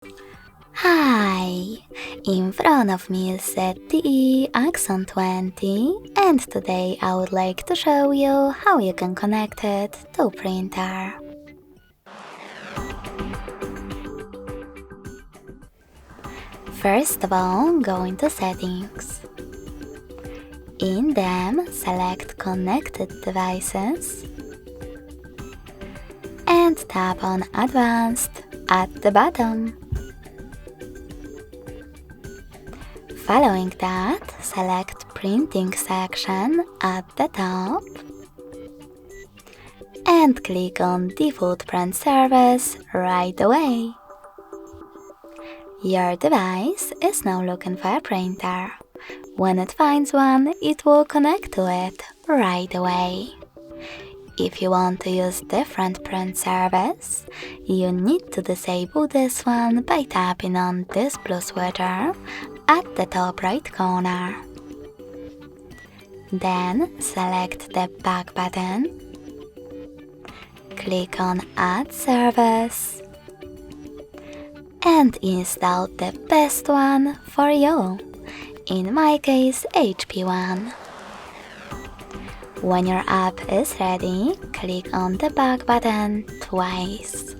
Hi! In front of me is ZTE Axon 20, and today I would like to show you how you can connect it to printer. First of all, go into Settings. In them, select Connected Devices and tap on Advanced at the bottom. Following that, select Printing section at the top and click on Default Print Service right away. Your device is now looking for a printer. When it finds one, it will connect to it right away. If you want to use different print service, you need to disable this one by tapping on this blue switcher at the top right corner. Then select the back button, click on Add Service, and install the best one for you, in my case HP1. When your app is ready, click on the back button twice.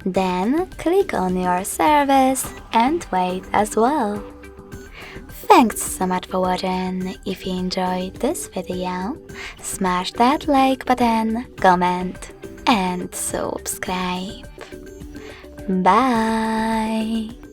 Then click on your service and wait as well. Thanks so much for watching. If you enjoyed this video, smash that like button, comment and subscribe. Bye!